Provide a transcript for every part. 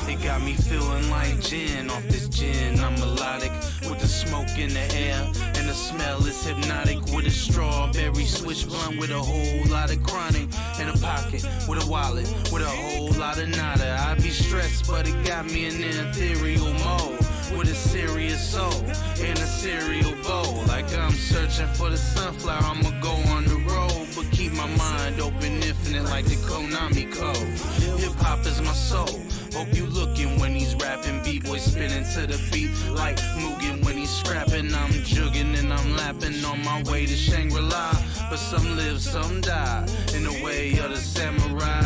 It got me feeling like gin. Off this gin, I'm melodic with the smoke in the air, and the smell is hypnotic. With a strawberry swish blunt with a whole lot of chronic in a pocket, with a wallet, with a whole lot of nada. I be stressed, but it got me in the ethereal mode, with a serious soul in a cereal bowl. Like I'm searching for the sunflower, I'ma go on the road, but keep my mind open, infinite like the Konami code. Hip hop is my soul. Hope you looking when he's rapping, B-boy spinning to the beat like Mugen when he's scrapping. I'm jugging and I'm lapping on my way to Shangri-La, but some live, some die in the way of the samurai.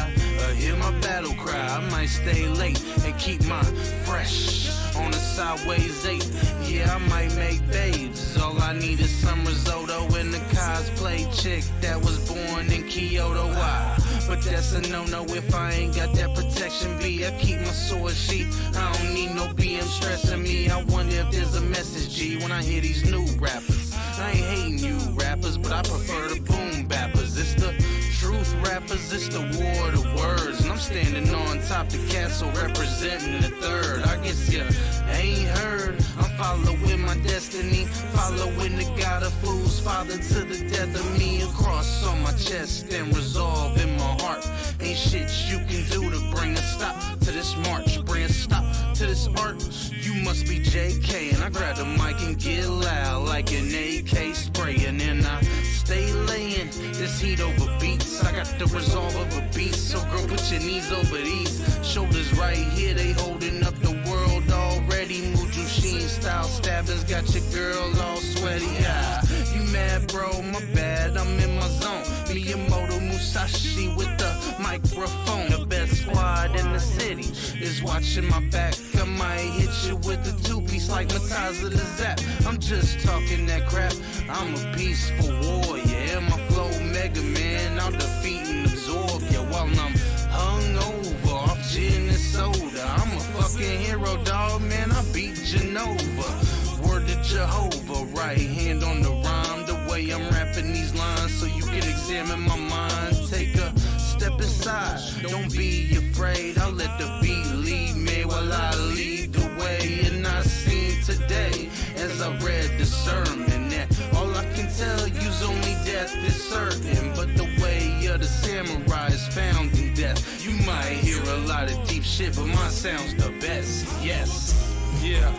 Hear my battle cry, I might stay late and keep my fresh on a sideways 8. Yeah, I might make babes. All I need is some risotto and a cosplay chick that was born in Kyoto. Why? But that's a no-no if I ain't got that protection B. I keep my sword sheath. I don't need no BM stressing me. I wonder if there's a message G when I hear these new rappers. I ain't hating you rappers, but I prefer the boom bappers. It's the truth rappers, it's the war of the words. And I'm standing on top the castle representing the third. I guess you ain't heard. I'm following my destiny, following the God of fools, father to the death of me. A cross on my chest and resolve in my heart. Ain't shit you can do to bring a stop to this march, bring a stop to this art. You must be JK, and I grab the mic and get loud like an AK spray, and then I stay laying this heat over beats. I got the resolve of a beast, so girl, put your knees over these shoulders right here. They holding up the world already. Mujushin style stabbings got your girl all sweaty. Ah, you mad, bro? My bad, I'm in my zone. Miyamoto Musashi with the microphone. The best squad in the city is watching my back. I might hit you with a two-piece like Mataza the Zap. I'm just talking that crap. I'm a peaceful warrior. Yeah, my flow Mega Man. I'll defeat and absorb you while I'm hungover off gin and soda. I'm a fucking hero, dog, man. I beat Genova. Word to Jehovah. Right hand on the rhyme. The way I'm rapping these lines, so you can examine my mind. Take a step inside. Don't be afraid. I'll let the beat lead me while I lead the way. And I seen today as I read the sermon that all I can tell you's only death is certain, but the way of the samurai is found in death. You might hear a lot of deep shit, but mine sounds the best. Yes, yeah.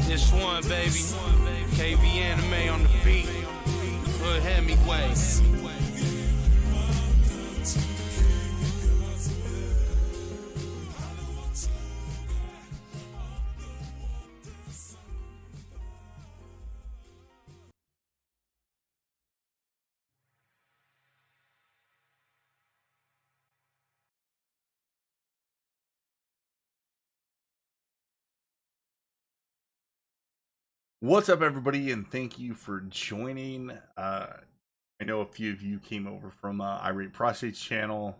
This one, baby. KV Anime on the beat. Hood Hemingway. What's up, everybody, and thank you for joining. I know a few of you came over from Irate Prostates channel.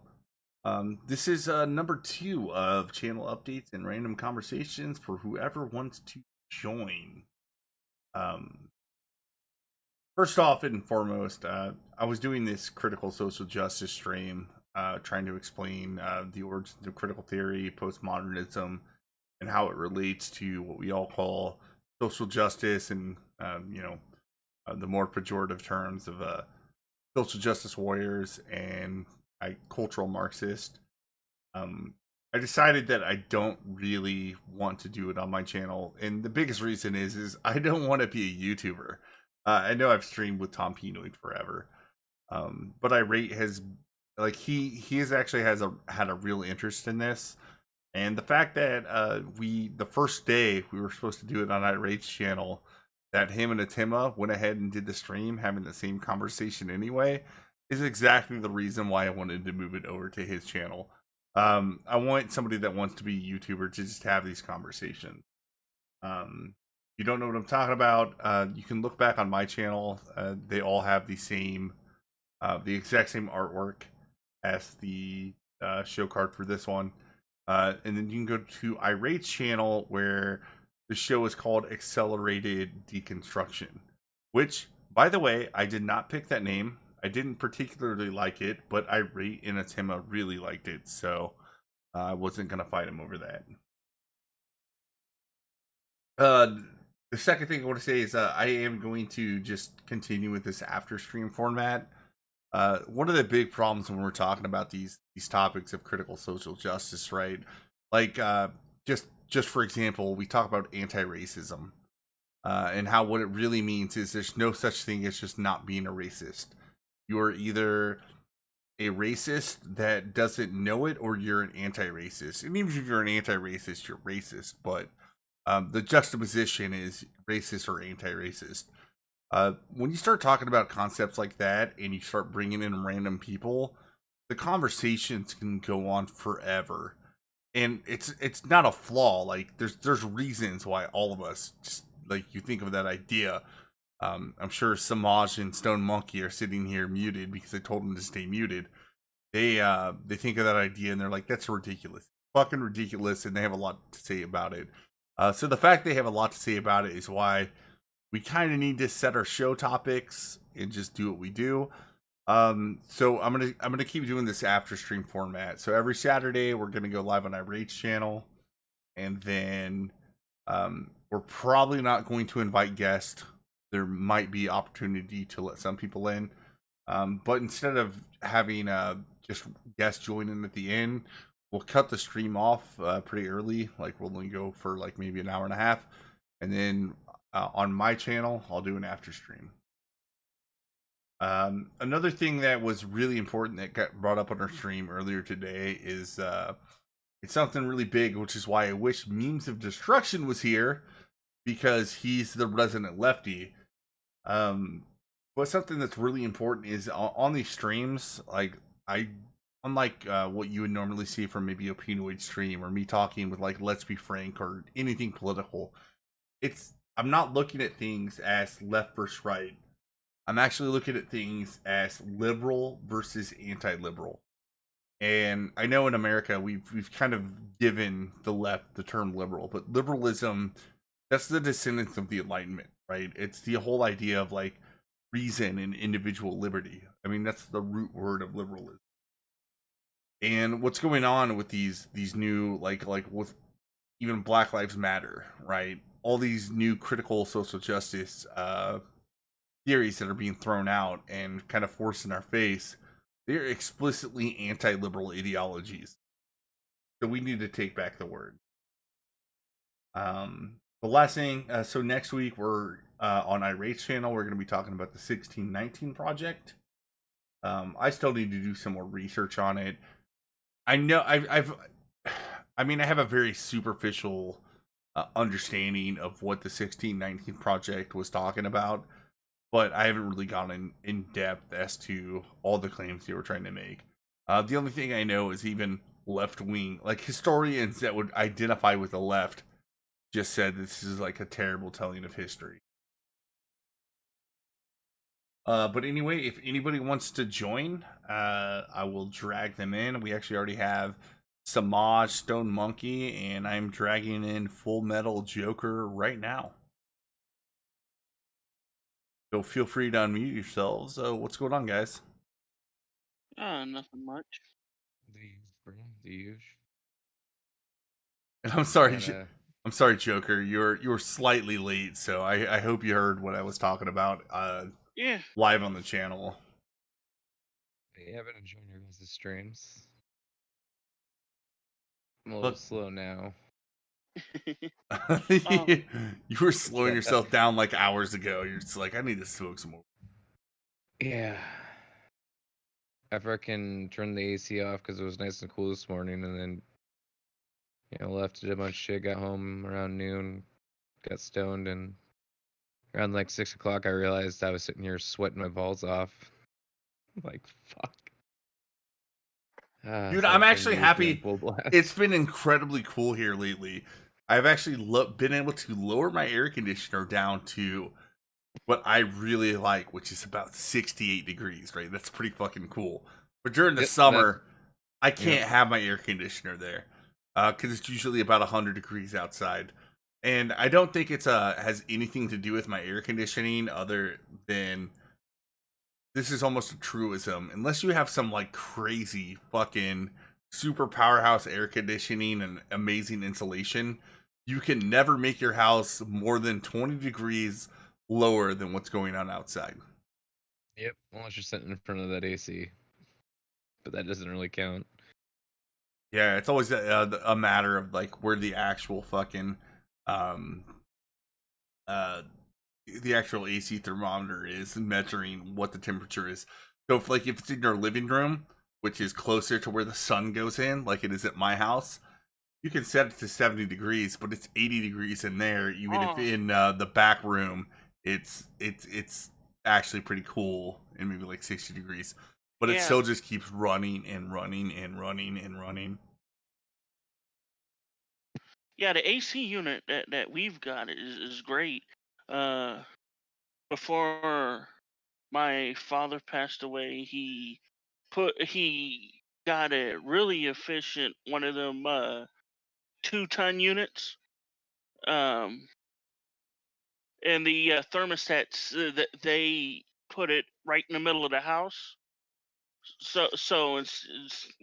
This is number 2 of channel updates and random conversations for whoever wants to join. First off and foremost, I was doing this critical social justice stream, trying to explain the origins of critical theory, postmodernism, and how it relates to what we all call social justice, and the more pejorative terms of social justice warriors and cultural Marxist. I decided that I don't really want to do it on my channel, and the biggest reason is I don't want to be a YouTuber. I know I've streamed with Tom Pinoid forever, but Irate has, like, he actually had a real interest in this. And the fact that the first day we were supposed to do it on Irate's channel, that him and Atima went ahead and did the stream having the same conversation anyway, is exactly the reason why I wanted to move it over to his channel. I want somebody that wants to be a YouTuber to just have these conversations. You don't know what I'm talking about, you can look back on my channel. They all have the exact same artwork as the show card for this one. And then you can go to Irate's channel, where the show is called Accelerated Deconstruction, which, by the way, I did not pick that name. I didn't particularly like it, but Irate and Atima really liked it, so I wasn't gonna fight him over that. Uh, the second thing I want to say is I am going to just continue with this after stream format. One of the big problems when we're talking about these topics of critical social justice, right? Like just for example, we talk about anti-racism and how what it really means is there's no such thing as just not being a racist. You're either a racist that doesn't know it, or you're an anti-racist. And even if you're an anti-racist, you're racist. But the juxtaposition is racist or anti-racist. When you start talking about concepts like that and you start bringing in random people, the conversations can go on forever. And it's not a flaw. Like there's reasons why all of us just like you think of that idea. I'm sure Samaj and Stone Monkey are sitting here muted because I told them to stay muted. They think of that idea and they're like, that's ridiculous, fucking ridiculous, and they have a lot to say about it. So the fact they have a lot to say about it is why we kind of need to set our show topics and just do what we do. So I'm gonna keep doing this after stream format. So every Saturday we're gonna go live on Irate's channel, and then we're probably not going to invite guests. There might be opportunity to let some people in, but instead of having just guests join in at the end, we'll cut the stream off pretty early. Like we'll only go for like maybe an hour and a half, and then on my channel I'll do an after stream. Another thing that was really important that got brought up on our stream earlier today is it's something really big, which is why I wish Memes of Destruction was here, because he's the resident lefty. But something that's really important is on these streams, like unlike what you would normally see from maybe a Pinoid stream or me talking with like Let's Be Frank or anything political, I'm not looking at things as left versus right. I'm actually looking at things as liberal versus anti-liberal. And I know in America we've kind of given the left the term liberal, but liberalism, that's the descendants of the Enlightenment, right? It's the whole idea of like reason and individual liberty. I mean, that's the root word of liberalism. And what's going on with these new like with even Black Lives Matter, right? All these new critical social justice theories that are being thrown out and kind of forced in our face, they're explicitly anti-liberal ideologies. So we need to take back the word. The last thing, so next week we're on Irate's channel. We're going to be talking about the 1619 project. I still need to do some more research on it. I know I have a very superficial understanding of what the 1619 project was talking about, but I haven't really gone in depth as to all the claims they were trying to make. The only thing I know is even left wing, like historians that would identify with the left, just said this is like a terrible telling of history. But anyway, if anybody wants to join, I will drag them in. We actually already have Samaj, Stone Monkey, and I'm dragging in Full Metal Joker right now. So feel free to unmute yourselves. What's going on, guys? Nothing much. The usual. And I'm sorry, Joker. You were slightly late, so I hope you heard what I was talking about. Yeah. Live on the channel. I haven't enjoyed your guys' streams. I'm a little slow now. You were slowing yourself down like hours ago. You're just like, I need to smoke some more. Yeah. After I can turn the AC off because it was nice and cool this morning, and then left, did a bunch of shit, got home around noon, got stoned, and around like 6 o'clock I realized I was sitting here sweating my balls off. Like, fuck. Dude, I'm actually happy. It's been incredibly cool here lately. I've actually been able to lower my air conditioner down to what I really like, which is about 68 degrees, right? That's pretty fucking cool. But during the summer, I can't have my air conditioner there because it's usually about 100 degrees outside. And I don't think it's has anything to do with my air conditioning other than this is almost a truism. Unless you have some like crazy fucking super powerhouse air conditioning and amazing insulation, you can never make your house more than 20 degrees lower than what's going on outside. Yep. Unless you're sitting in front of that AC, but that doesn't really count. Yeah, it's always a matter of like where the actual fucking um the actual AC thermometer is measuring what the temperature is. So if it's in your living room, which is closer to where the sun goes in, like it is at my house, you can set it to 70 degrees, but it's 80 degrees in there. Even if Oh, in the back room, it's actually pretty cool and maybe like 60 degrees. But it yeah, still just keeps running and running and running and running. yeah. The AC unit that we've got is great. Uh, before my father passed away, he got a really efficient one of them 2-ton units. Um, and the thermostats that they put it right in the middle of the house. So it's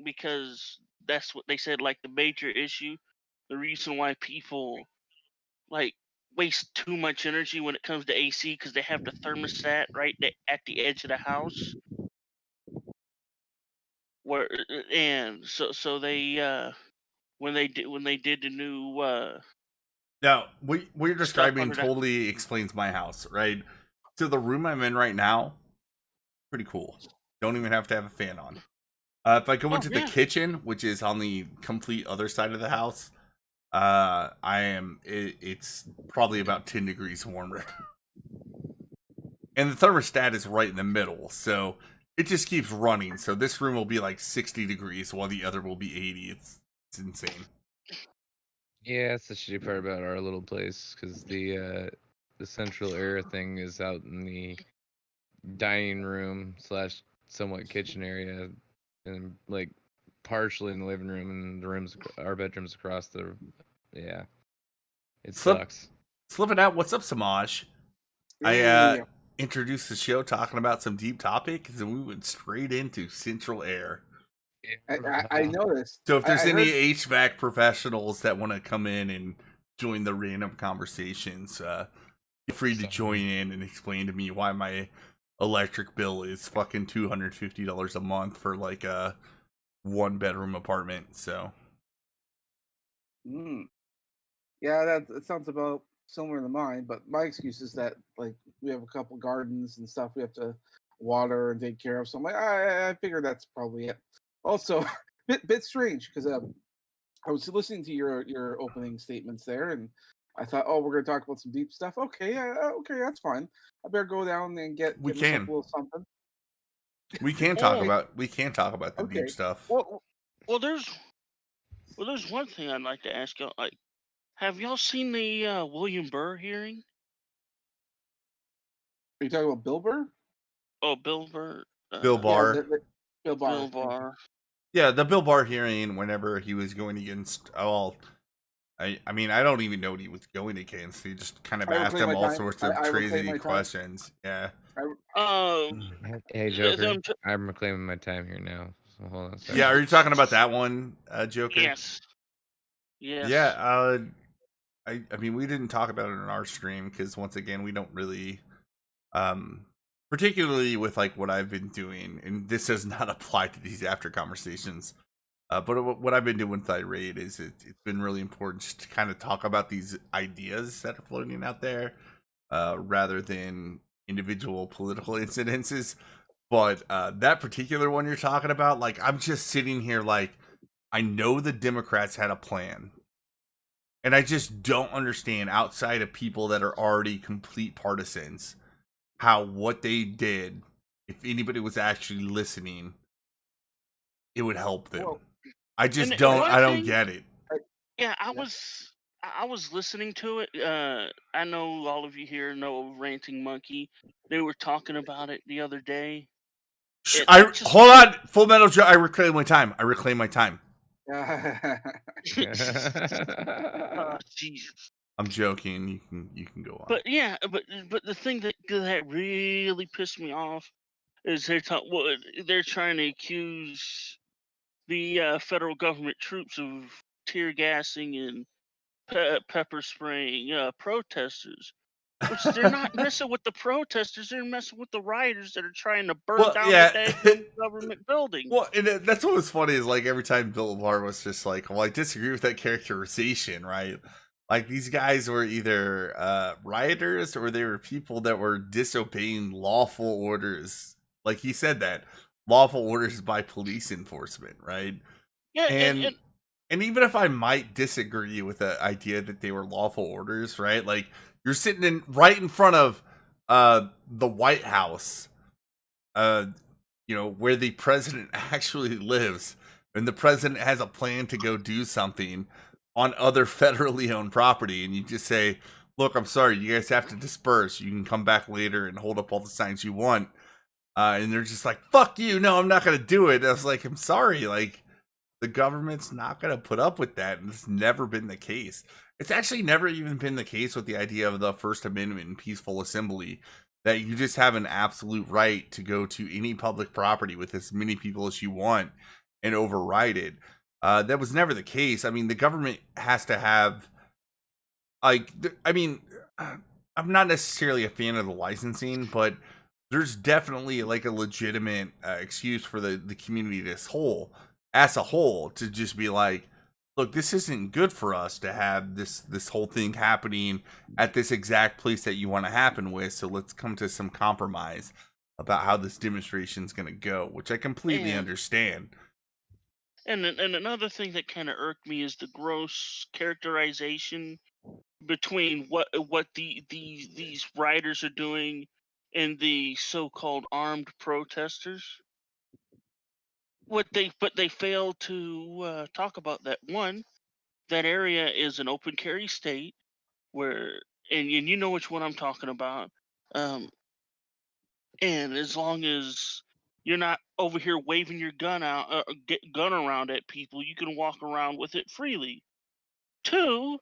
because that's what they said. Like the major issue, the reason why people like waste too much energy when it comes to AC because they have the thermostat at the edge of the house. Where and so they when they did the new Now, what you're stuff describing under that. totally explains my house, right? So the room I'm in right now, pretty cool. Don't even have to have a fan on. If I go Oh into the yeah. kitchen, which is on the complete other side of the house, it's probably about 10 degrees warmer. And the thermostat is right in the middle, so it just keeps running. So this room will be like 60 degrees while the other will be 80. It's insane. Yeah, that's the shitty part about our little place, because the central air thing is out in the dining room slash somewhat kitchen area, and like partially in the living room, and our bedrooms across the. Yeah, it Slip sucks. Slipping out. What's up, Samaj? I Hey, introduced the show talking about some deep topics, and we went straight into central air. I noticed. So if there's I any heard. HVAC professionals that want to come in and join the random conversations, feel free to join in and explain to me why my electric bill is fucking $250 a month for like a 1-bedroom apartment. So Mm, yeah, that sounds about similar to mine. But my excuse is that like we have a couple gardens and stuff we have to water and take care of. So I'm like, I figure that's probably it. Also, bit strange because I was listening to your opening statements there, and I thought, oh, we're gonna talk about some deep stuff. Okay, okay, that's fine. I better go down and we get myself can a little something. Oh, we can talk about the deep Okay. stuff. Well, well, there's one thing I'd like to ask y'all. Like, have y'all seen the William Burr hearing? are you talking about Bill Burr? Oh, Bill Burr, Bill Yeah, Barr. Bill Bill Barr. Thank you. Barr. Yeah, the Bill Barr hearing whenever he was going against I mean I don't even know what he was going against. He just kind of I asked reclaim him my all time. sorts of I reclaim crazy my time. questions. Yeah. Um, Hey, th- Joker, them t- I'm reclaiming my time here now. So hold on a second. Yeah, are you talking about that one, Joker? yes, Yeah, yes. I mean we didn't talk about it in our stream because once again we don't really um particularly with like what I've been doing, and this does not apply to these after conversations. But what I've been doing with Irate is it's been really important just to kind of talk about these ideas that are floating out there, rather than individual political incidences. But that particular one you're talking about, like I'm just sitting here like I know the Democrats had a plan, and I just don't understand outside of people that are already complete partisans how what they did, if anybody was actually listening, it would help them. Well, I And just and don't. one I don't thing, get it. yeah, yeah. I was listening to it. I know all of you here know Ranting Monkey. They were talking about it the other day. I I just hold on. Full Metal Jacket. I reclaim my time. I reclaim my time. oh, Jesus. I'm joking. You can go on. But yeah, but the thing that really pissed me off is they're trying to accuse the federal government troops of tear gassing and pepper spraying protesters, which they're not messing with the protesters, they're messing with the rioters that are trying to burn Well, down the yeah. daggum government building. Well, and that's what was funny is like every time Bill Maher was just like, well, I disagree with that characterization, right? Like these guys were either rioters or they were people that were disobeying lawful orders. Like he said that lawful orders by police enforcement, right? Yeah, And and even if I might disagree with the idea that they were lawful orders, right? Like you're sitting right in front of the White House, where the president actually lives, and the president has a plan to go do something on other federally owned property, and you just say, look, I'm sorry, you guys have to disperse. You can come back later and hold up all the signs you want. And they're just like, fuck you, no, I'm not gonna do it. I was like, I'm sorry, like the government's not gonna put up with that, and it's never been the case. It's actually never even been the case with the idea of the First Amendment and peaceful assembly, that you just have an absolute right to go to any public property with as many people as you want and override it. That was never the case. I mean, the government has to have, like, I'm not necessarily a fan of the licensing, but there's definitely like a legitimate excuse for the community as a whole to just be like, look, this isn't good for us to have this whole thing happening at this exact place that you want to happen with. So let's come to some compromise about how this demonstration is going to go, which I completely understand. And another thing that kind of irked me is the gross characterization between what these rioters are doing and the so-called armed protesters. But they fail to talk about that. One, that area is an open carry state where, and you know which one I'm talking about. And as long as you're not over here waving your gun gun around at people, you can walk around with it freely. Two,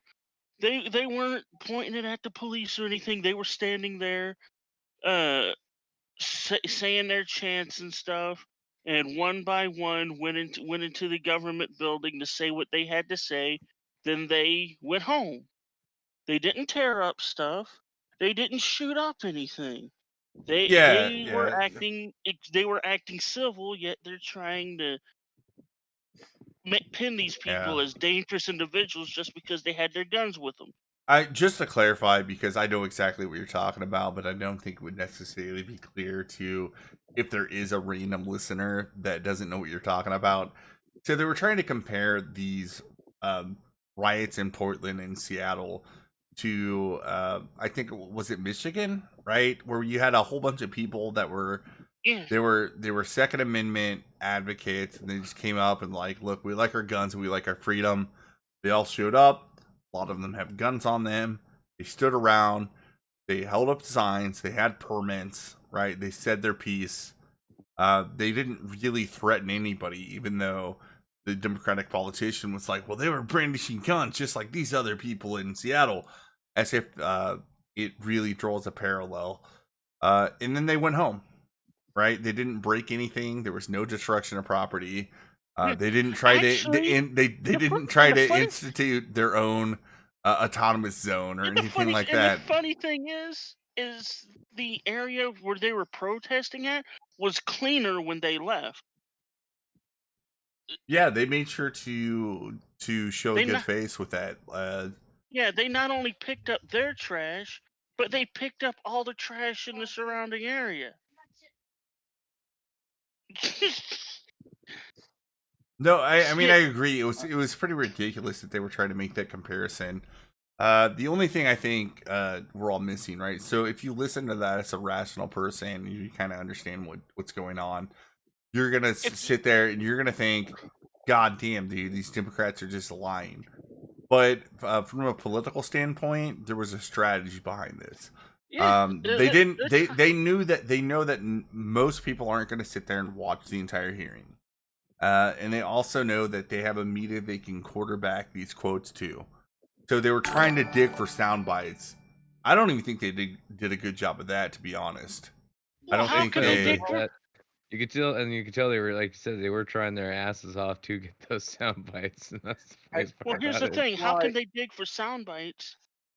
they weren't pointing it at the police or anything. They were standing there, saying their chants and stuff. And one by one went into the government building to say what they had to say. Then they went home. They didn't tear up stuff. They didn't shoot up anything. They were acting civil, yet they're trying to pin these people as dangerous individuals just because they had their guns with them. Just to clarify, because I know exactly what you're talking about, but I don't think it would necessarily be clear to if there is a random listener that doesn't know what you're talking about. So they were trying to compare these riots in Portland and Seattle to I think was it Michigan, right? Where you had a whole bunch of people that were they were Second Amendment advocates, and they just came up and like, look, we like our guns and we like our freedom. They all showed up. A lot of them have guns on them. They stood around. They held up signs. They had permits, right? They said their piece. They didn't really threaten anybody, even though the Democratic politician was like, well, they were brandishing guns just like these other people in Seattle, as if it really draws a parallel. And then they went home, right? They didn't break anything. There was no destruction of property. They didn't try to institute their own autonomous zone or anything like that. The funny thing is the area where they were protesting at was cleaner when they left. Yeah, they made sure to show a good face with that. Yeah, they not only picked up their trash, but they picked up all the trash in the surrounding area. No, I mean, I agree. It was pretty ridiculous that they were trying to make that comparison. The only thing I think we're all missing, right? So if you listen to that as a rational person, you kind of understand what's going on. You're gonna sit there and you're gonna think, God damn, dude, these Democrats are just lying. But from a political standpoint, there was a strategy behind this. They know that most people aren't going to sit there and watch the entire hearing. And they also know that they have a media they can quarterback these quotes to. So they were trying to dig for sound bites. I don't even think they did a good job of that, to be honest. Well, I don't think they. You could tell, and you could tell they were, like you said, they were trying their asses off to get those sound bites, and that's the I, funniest Well, part here's about the it. thing: how well, can they dig for sound bites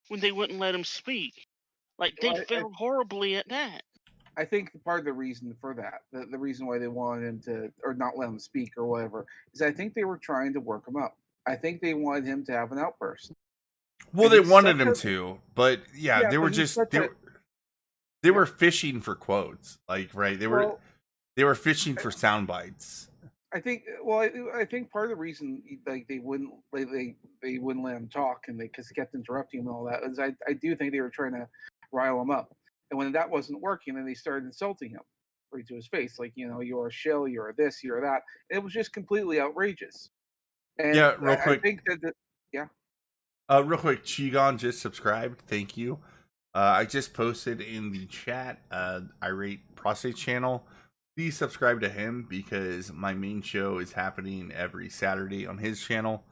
when they wouldn't let him speak? Like they well, failed horribly at that. I think part of the reason for that, the reason why they wanted him to, or not let him speak or whatever, is I think they were trying to work him up. I think they wanted him to have an outburst. Well, And they he's wanted such him a to, but yeah, yeah, they were but he's just such a they yeah. were fishing for quotes, like right. Well, They were fishing for sound bites. I think well, I think part of the reason like they wouldn't they wouldn't let him talk and they because kept interrupting him and all that is I do think they were trying to rile him up. And when that wasn't working, then they started insulting him right to his face, like you're a shill, you're a this, you're that. It was just completely outrageous. And Yeah, real I quick, think that yeah. Chigon just subscribed. Thank you. I just posted in the chat, Irate Prostate channel. Please subscribe to him because my main show is happening every Saturday on his channel,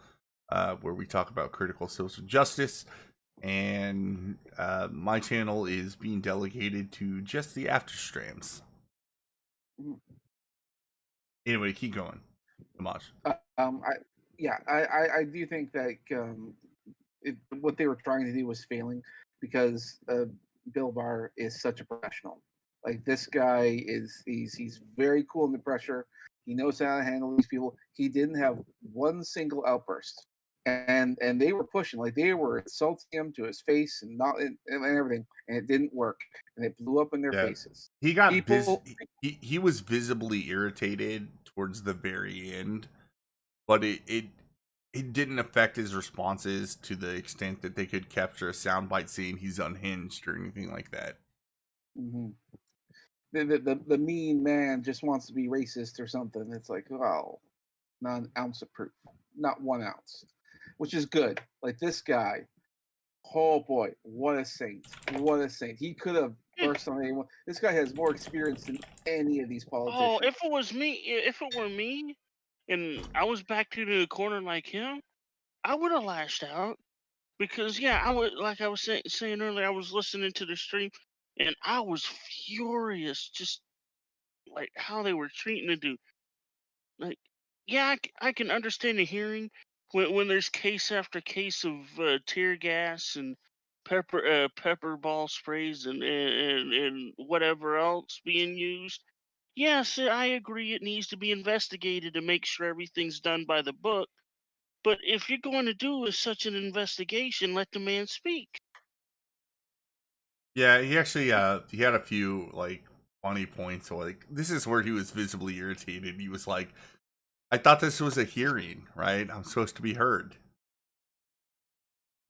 where we talk about critical social justice. And my channel is being delegated to just the after streams. Mhm. Anyway, keep going. Tomas. I do think that what they were trying to do was failing because Bill Barr is such a professional. Like this guy he's very cool under pressure. He knows how to handle these people. He didn't have one single outburst, and they were pushing like they were insulting him to his face and everything, and it didn't work, and it blew up in their Yeah, faces. he got People, he was visibly irritated towards the very end, but it didn't affect his responses to the extent that they could capture a soundbite saying he's unhinged or anything like that. mhm. The mean man just wants to be racist or something. It's like, oh, not an ounce of proof, not 1 ounce, which is good. Like this guy, oh boy, what a saint! What a saint! He could have burst on anyone. This guy has more experience than any of these Oh, politicians. if it were me, and I was backed into the corner like him, I would have lashed out because yeah, I would like I was saying earlier. I was listening to the stream, and I was furious, just like how they were treating the dude. Like, yeah, I can understand the hearing when there's case after case of tear gas and pepper ball sprays and whatever else being used. Yes, I agree. It needs to be investigated to make sure everything's done by the book. But if you're going to do such an investigation, let the man speak. Yeah, he actually he had a few like funny points. So like this is where he was visibly irritated. He was like, "I thought this was a hearing, right? I'm supposed to be heard."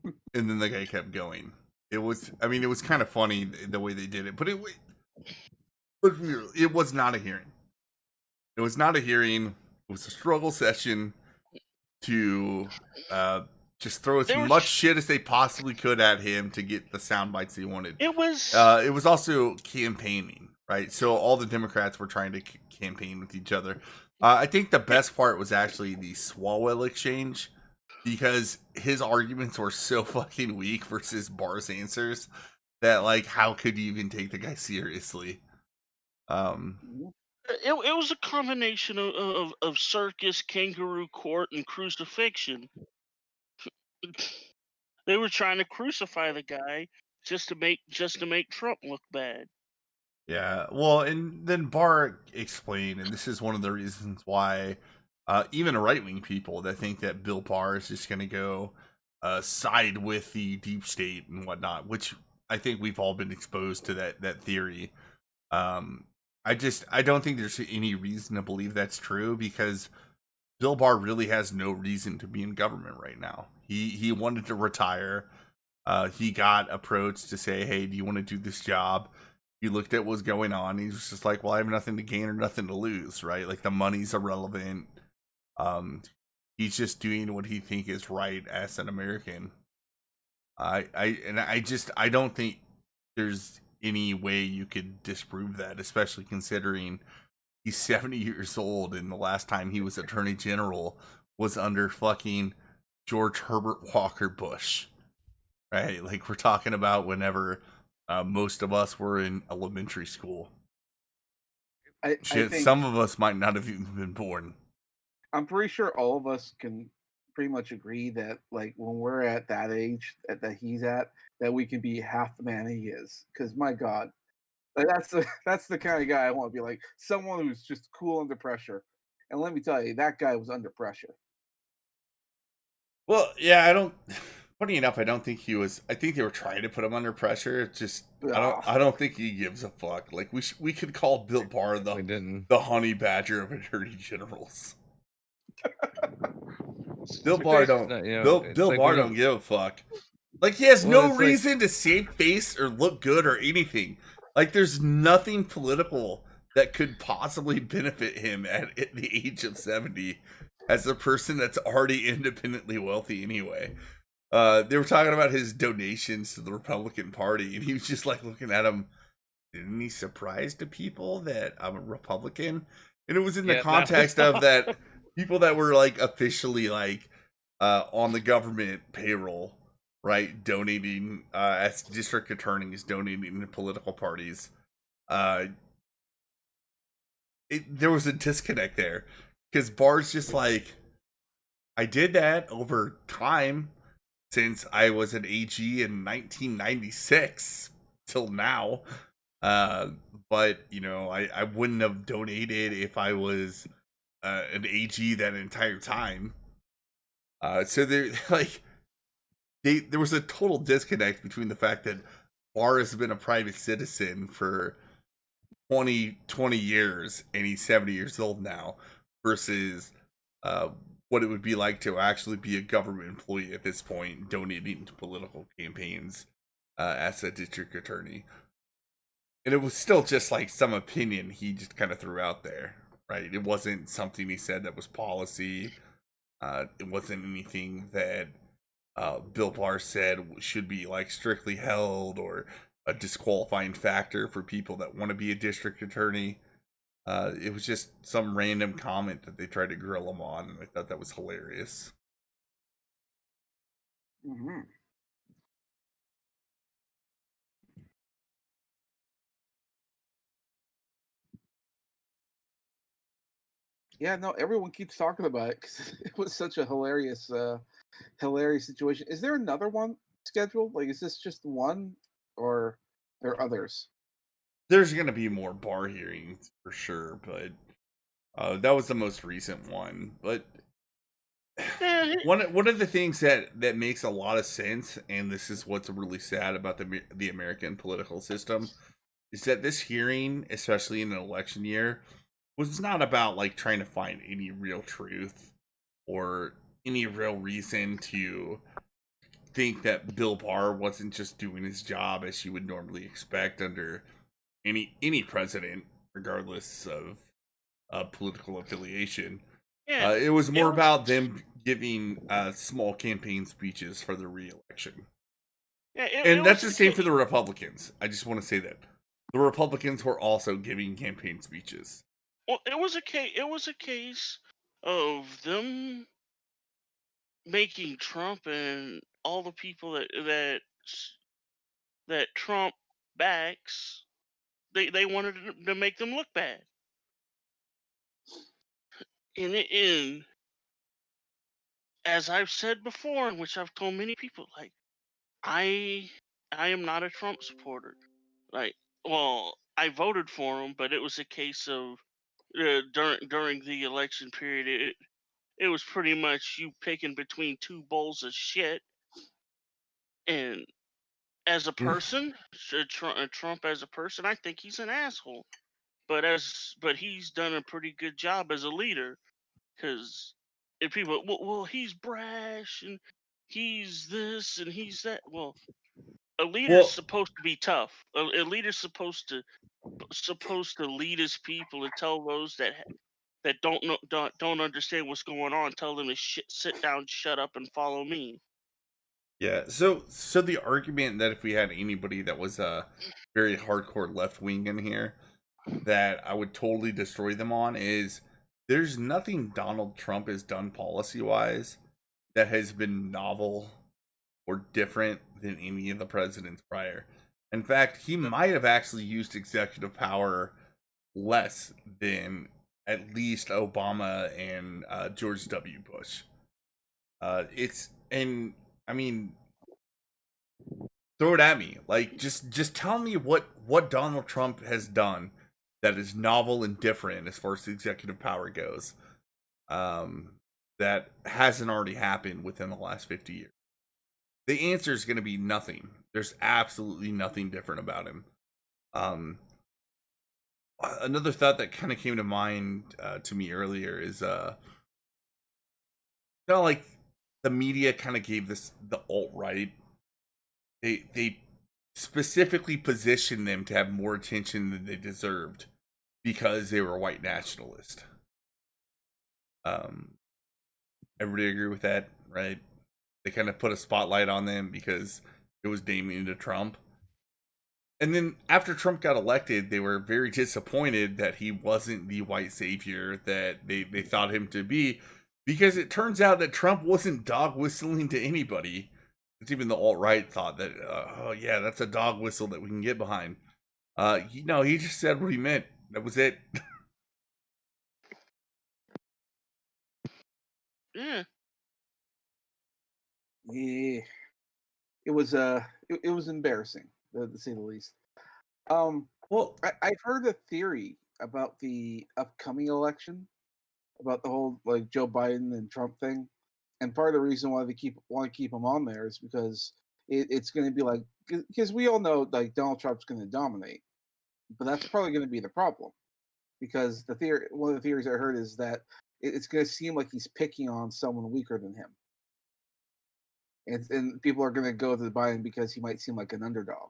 And then the guy kept going. It was, I mean, it was kind of funny the way they did it, but it was not a hearing. It was not a hearing. It was a struggle session to just throw as There was much shit as they possibly could at him to get the sound bites they wanted. it was It was also campaigning, right? So all the Democrats were trying to campaign with each other. I think the best part was actually the Swalwell exchange because his arguments were so fucking weak versus Barr's answers that like how could you even take the guy seriously? it was a combination of circus, kangaroo court, and crucifixion. They were trying to crucify the guy just to make Trump look bad. Yeah, well, and then Barr explained, and this is one of the reasons why even right wing people that think that Bill Barr is just going to go side with the deep state and whatnot, which I think we've all been exposed to that theory. I don't think there's any reason to believe that's true because Bill Barr really has no reason to be in government right now. He wanted to retire. He got approached to say, "Hey, do you want to do this job?" He looked at what's going on. He was just like, "Well, I have nothing to gain or nothing to lose, right? Like the money's irrelevant. Um, he's just doing what he think is right as an American." I don't think there's any way you could disprove that, especially considering he's 70 years old and the last time he was Attorney General was under fucking George Herbert Walker Bush. Right? Like we're talking about whenever most of us were in elementary school. I Shit, think some of us might not have even been born. I'm pretty sure all of us can pretty much agree that like when we're at that age that he's at, that we can be half the man he is. Because my God, like, that's the kind of guy I want to be, like someone who's just cool under pressure. And let me tell you, that guy was under pressure. Well, yeah, I don't. Funny enough, I don't think he was. I think they were trying to put him under pressure. It's just Ah, I don't think he gives a fuck. Like we could call Bill Barr We didn't. the honey badger of attorney generals. It's Bill the Barr crazy- don't. no, you know, it's Bill like Barr when don't you- give a fuck. Like he has Well, no it's like- reason to save face or look good or anything. Like there's nothing political that could possibly benefit him at the age of 70 as a person that's already independently wealthy anyway. They were talking about his donations to the Republican Party, and he was just like looking at him. Isn't he surprised to people that I'm a Republican? And it was in the Yeah, context of that people that were like officially like on the government payroll, right, donating as district attorneys, donating to political parties. There was a disconnect there because Barr's just like, I did that over time since I was an AG in 1996 till now. But you know, I wouldn't have donated if I was an AG that entire time. So there like there was a total disconnect between the fact that Barr has been a private citizen for 20 years and he's 70 years old now versus what it would be like to actually be a government employee at this point donating to political campaigns as a district attorney. And it was still just like some opinion he just kind of threw out there, right? It wasn't something he said that was policy. It wasn't anything that Bill Barr said should be like strictly held or a disqualifying factor for people that want to be a district attorney. It was just some random comment that they tried to grill him on, and I thought that was hilarious. mhm. Yeah, no, everyone keeps talking about it because it was such a hilarious situation. Is there another one scheduled? Like, is this just one, or there are others? There's going to be more Barr hearings for sure, but that was the most recent one. But Yeah, one of the things that makes a lot of sense, and this is what's really sad about the American political system, is that this hearing, especially in an election year, was not about like trying to find any real truth or any real reason to think that Bill Barr wasn't just doing his job as you would normally expect under any president, regardless of political affiliation. yeah. It was more was- about them giving small campaign speeches for their re-election. Yeah, And it that's was the same a for the Republicans. I just want to say that the Republicans were also giving campaign speeches. Well, it was a case. It was a case of them making Trump and all the people that Trump backs. They wanted to make them look bad. And as I've said before, and which I've told many people, like I I am not a Trump supporter. Like, well, I voted for him, but it was a case of during the election period. It was pretty much you picking between two bowls of shit. And as a person, Trump as a person, I think he's an asshole. But he's done a pretty good job as a leader. Because if people, well, he's brash and he's this and he's that. Well, a leader's Well, supposed to be tough. A leader's supposed to lead his people and tell those that don't understand what's going on. Tell them to sit down, shut up, and follow me. yeah. So the argument that if we had anybody that was a very hardcore left wing in here, that I would totally destroy them on is there's nothing Donald Trump has done policy wise that has been novel or different than any of the presidents prior. In fact, he might have actually used executive power less than at least Obama and George W. Bush. I mean, throw it at me. Like, just tell me what Donald Trump has done that is novel and different as far as executive power goes. That hasn't already happened within the last 50 years. The answer is going to be nothing. There's absolutely nothing different about him. Another thought that kind of came to mind to me earlier is, like the media kind of gave this the alt-right. They specifically positioned them to have more attention than they deserved because they were white nationalist. Everybody agree with that, right? They kind of put a spotlight on them because it was naming to Trump. And then after Trump got elected, they were very disappointed that he wasn't the white savior that they thought him to be, because it turns out that Trump wasn't dog whistling to anybody. It's even the alt-right thought that, oh yeah, that's a dog whistle that we can get behind. He just said what he meant. That was it. Yeah. Yeah, it was it was embarrassing, to say the least. Well, I've heard a theory about the upcoming election, about the whole like Joe Biden and Trump thing, and part of the reason why they want to keep him on there is because it's going to be like, because we all know like Donald Trump's going to dominate, but that's probably going to be the problem, because one of the theories I heard is that it's going to seem like he's picking on someone weaker than him, and people are going to go to Biden because he might seem like an underdog.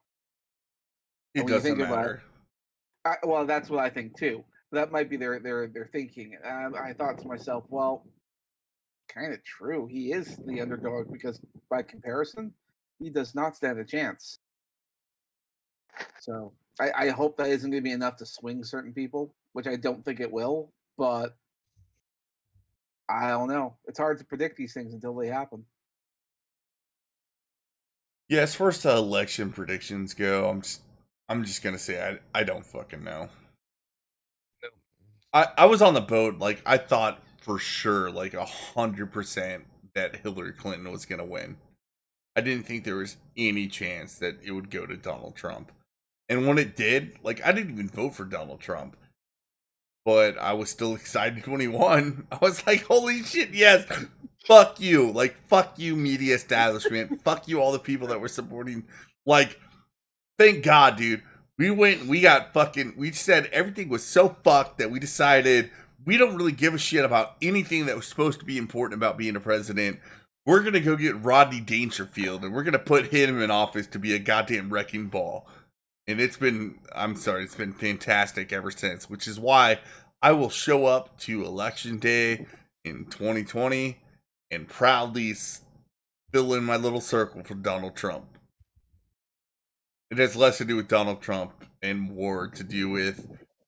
it when you doesn't think about matter. well, that's what I think too. That might be their thinking. I thought to myself, well, kind of true. He is the underdog because by comparison, he does not stand a chance. So I hope that isn't going to be enough to swing certain people, which I don't think it will. But I don't know. It's hard to predict these things until they happen. Yeah, as far as the election predictions go, I'm just gonna say I don't fucking know. No. I was on the boat, like I thought for sure, like 100% that Hillary Clinton was gonna win. I didn't think there was any chance that it would go to Donald Trump. And when it did, like I didn't even vote for Donald Trump, but I was still excited when he won. I was like, holy shit, yes. Fuck you. Like, fuck you, media establishment. Fuck you, all the people that were supporting. Like, thank God, dude. We said everything was so fucked that we decided we don't really give a shit about anything that was supposed to be important about being a president. We're going to go get Rodney Dangerfield and we're going to put him in office to be a goddamn wrecking ball. And it's been fantastic ever since, which is why I will show up to Election Day in 2020 and proudly fill in my little circle for Donald Trump. It has less to do with Donald Trump and more to do with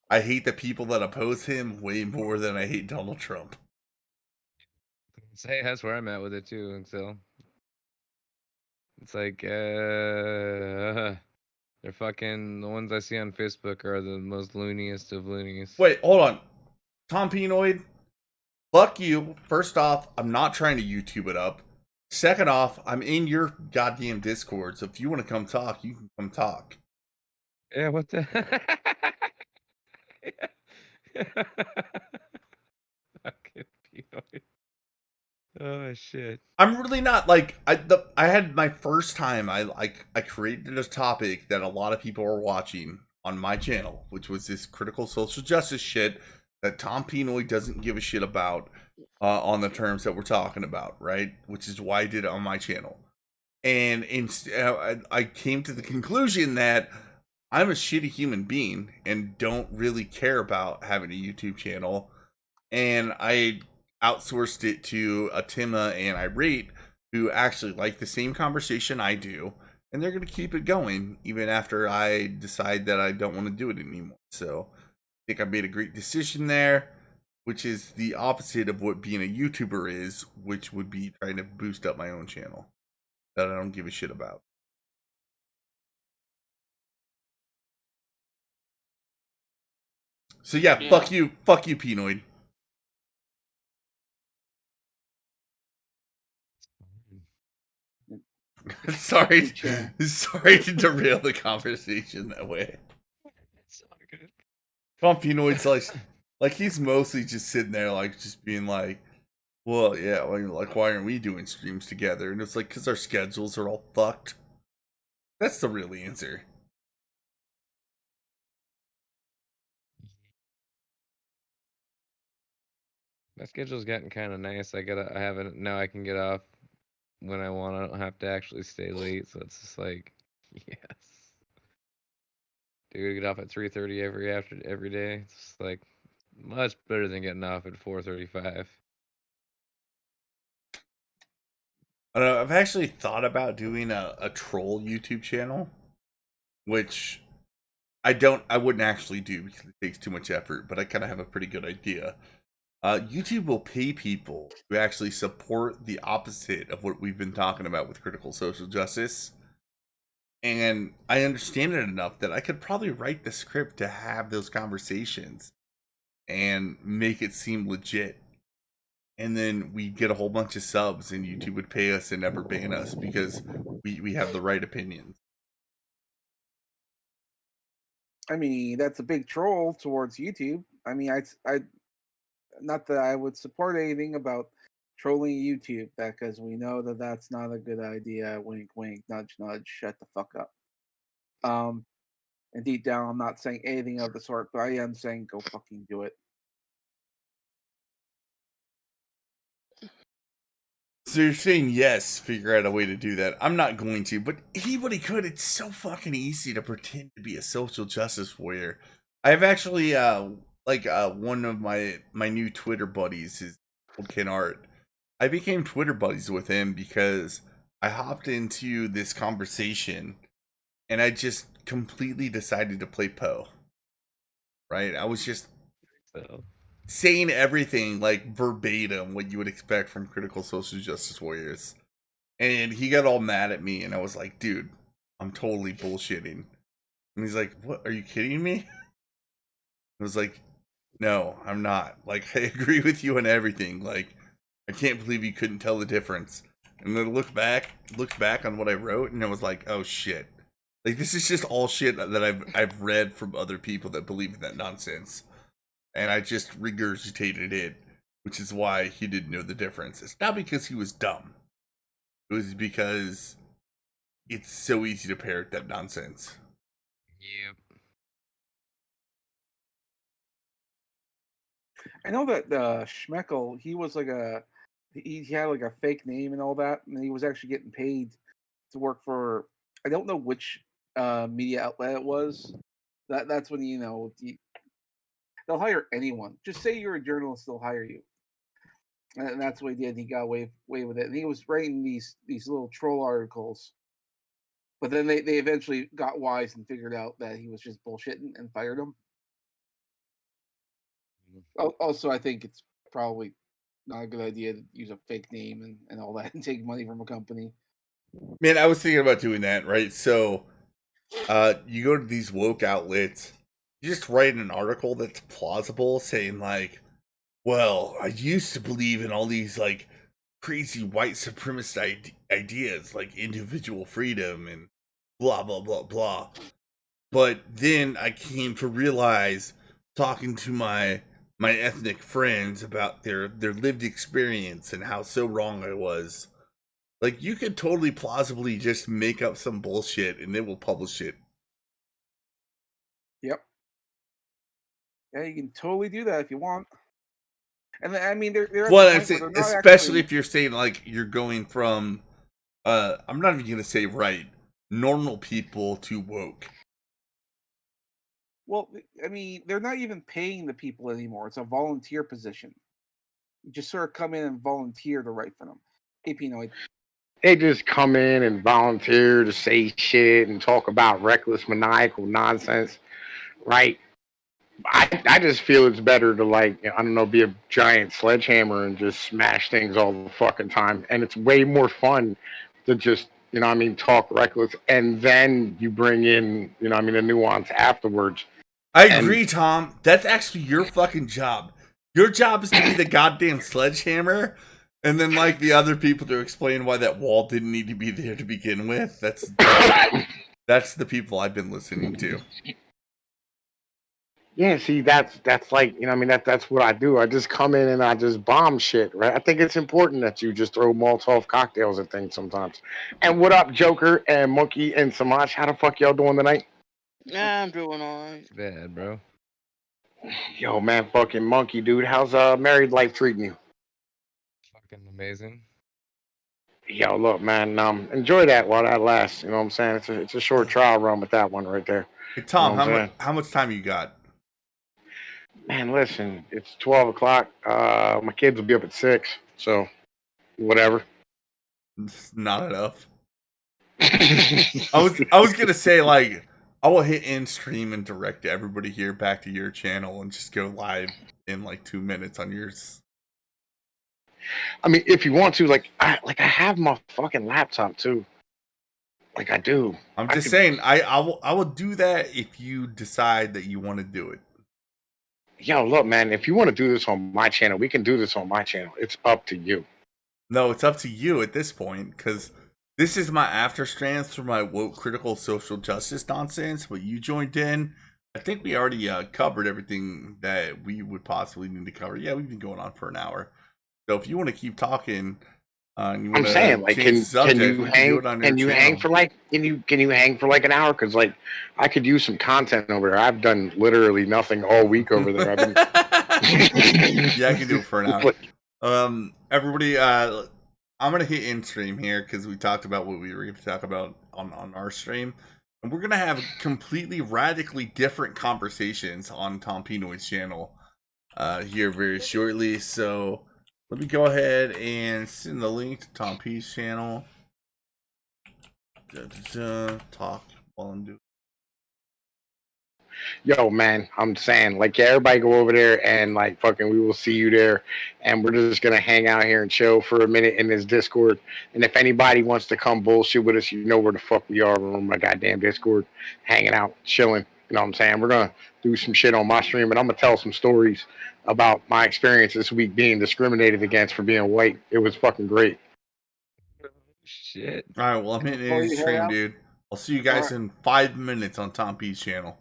I hate the people that oppose him way more than I hate Donald Trump. Say that's where I'm at with it too. And so it's like they're fucking the ones I see on Facebook are the most looniest of loonies. Wait, hold on. Tom Penoid, fuck you. First off, I'm not trying to YouTube it up. Second off, I'm in your goddamn Discord, so if you want to come talk, you can come talk. Yeah, what the? Fucking Pinoy. Oh shit. I'm really not like I had my first time I created a topic that a lot of people are watching on my channel, which was this critical social justice shit that Tom Penoy doesn't give a shit about on the terms that we're talking about, right? Which is why I did it on my channel. And I came to the conclusion that I'm a shitty human being and don't really care about having a YouTube channel. And I outsourced it to Atima and Irate, who actually like the same conversation I do. And they're going to keep it going even after I decide that I don't want to do it anymore. So I think I made a great decision there, which is the opposite of what being a YouTuber is, which would be trying to boost up my own channel that I don't give a shit about. So yeah, Yeah. fuck you, Pinoid. sorry to derail the conversation that way. It's all good. Tom Pinoid's like he's mostly just sitting there like just being like, well, yeah, like why aren't we doing streams together? And it's like because our schedules are all fucked. That's the real answer. My schedule's gotten kind of nice. I have it now. I can get off when I want. I don't have to actually stay late. So it's just like, yes. Dude, get off at 3:30 every day. It's just like much better than getting off at 4:35. I don't know. I've actually thought about doing a troll YouTube channel, which I wouldn't actually do because it takes too much effort, but I kind of have a pretty good idea. YouTube will pay people to actually support the opposite of what we've been talking about with critical social justice. And I understand it enough that I could probably write the script to have those conversations and make it seem legit. And then we get a whole bunch of subs and YouTube would pay us and never ban us because we have the right opinions. I mean, that's a big troll towards YouTube. I mean, I not that I would support anything about trolling YouTube, because we know that that's not a good idea. Wink, wink, nudge, nudge. Shut the fuck up. And deep down, I'm not saying anything of the sort, but I am saying go fucking do it. So you're saying yes, figure out a way to do that. I'm not going to, but anybody could. It's so fucking easy to pretend to be a social justice warrior. I've actually one of my new Twitter buddies is Ken Art. I became Twitter buddies with him because I hopped into this conversation and I just completely decided to play Poe. Right? I was just saying everything like verbatim what you would expect from critical social justice warriors. And he got all mad at me and I was like, dude, I'm totally bullshitting. And he's like, what, are you kidding me? I was like, no, I'm not. Like, I agree with you on everything. Like, I can't believe you couldn't tell the difference. And then looked back on what I wrote and I was like, oh shit. Like, this is just all shit that I've read from other people that believe in that nonsense. And I just regurgitated it, which is why he didn't know the difference. It's not because he was dumb. It was because it's so easy to parrot that nonsense. Yep. I know that Schmeckel, he was like he had like a fake name and all that, and he was actually getting paid to work for, I don't know which media outlet it was. That's when they'll hire anyone. Just say you're a journalist, they'll hire you. And that's what he did. He got away with it. And he was writing these little troll articles. But then they eventually got wise and figured out that he was just bullshitting and fired him. Also, I think it's probably not a good idea to use a fake name and all that and take money from a company. Man, I was thinking about doing that, right? So you go to these woke outlets, you just write an article that's plausible saying like, well, I used to believe in all these like crazy white supremacist ideas like individual freedom and blah blah blah blah. But then I came to realize, talking to my ethnic friends about their lived experience and how so wrong I was. Like, you could totally plausibly just make up some bullshit and they will publish it. Yep. Yeah, you can totally do that if you want. And I mean, they're well, I'm saying, especially if you're saying like you're going from, I'm not even gonna say right, normal people to woke. Well, I mean, they're not even paying the people anymore. It's a volunteer position. You just sort of come in and volunteer to write for them. Hey, Pinoid. They just come in and volunteer to say shit and talk about reckless, maniacal nonsense, right? I just feel it's better to, like, I don't know, be a giant sledgehammer and just smash things all the fucking time. And it's way more fun to just, you know what I mean, talk reckless. And then you bring in, you know what I mean, the nuance afterwards. I agree, Tom. That's actually your fucking job. Your job is to be the goddamn sledgehammer, and then like the other people to explain why that wall didn't need to be there to begin with. That's the people I've been listening to. Yeah, see, that's like, you know, I mean, that's what I do. I just come in and I just bomb shit, right? I think it's important that you just throw Molotov cocktails at things sometimes. And what up, Joker and Monkey and Samaj? How the fuck y'all doing tonight? Yeah, I'm doing alright. It's bad, bro. Yo, man, fucking Monkey, dude. How's married life treating you? Fucking amazing. Yo, look, man, enjoy that while that lasts. You know what I'm saying? It's a short trial run with that one right there. Hey, Tom, You know what I'm how much time you got? Man, listen, it's 12 o'clock. My kids will be up at 6, so whatever. It's not enough. I was gonna say, like, I will hit end stream and direct everybody here back to your channel and just go live in like 2 minutes on yours. I mean, if you want to, like I have my fucking laptop too. Like I do. I'm just saying, I will do that if you decide that you want to do it. Yo, look, man, if you want to do this on my channel, we can do this on my channel. It's up to you. No, it's up to you at this point, because this is my after strands for my woke critical social justice nonsense, but you joined in. I think we already covered everything that we would possibly need to cover. Yeah, we've been going on for an hour. So if you want to keep talking, I'm saying, like, can you hang? Can you hang for like? Can you hang for like an hour? Because like, I could use some content over there. I've done literally nothing all week over there. I've been. Yeah, I can do it for an hour. Everybody, I'm gonna hit in stream here because we talked about what we were going to talk about on our stream, and we're gonna have completely radically different conversations on Tom Pinoy's channel here very shortly. So. Let me go ahead and send the link to Tom P's channel. Talk while I'm doing. Yo, man, I'm saying, like, yeah, everybody go over there and like fucking we will see you there, and we're just gonna hang out here and chill for a minute in this Discord. And if anybody wants to come bullshit with us, you know where the fuck we are. We're on my goddamn Discord, hanging out, chilling. You know what I'm saying? We're gonna do some shit on my stream, and I'm gonna tell some stories about my experience this week being discriminated against for being white. It was fucking great. Shit. All right, well, I'm hitting in stream, dude. I'll see you guys in 5 minutes on Tom P's channel.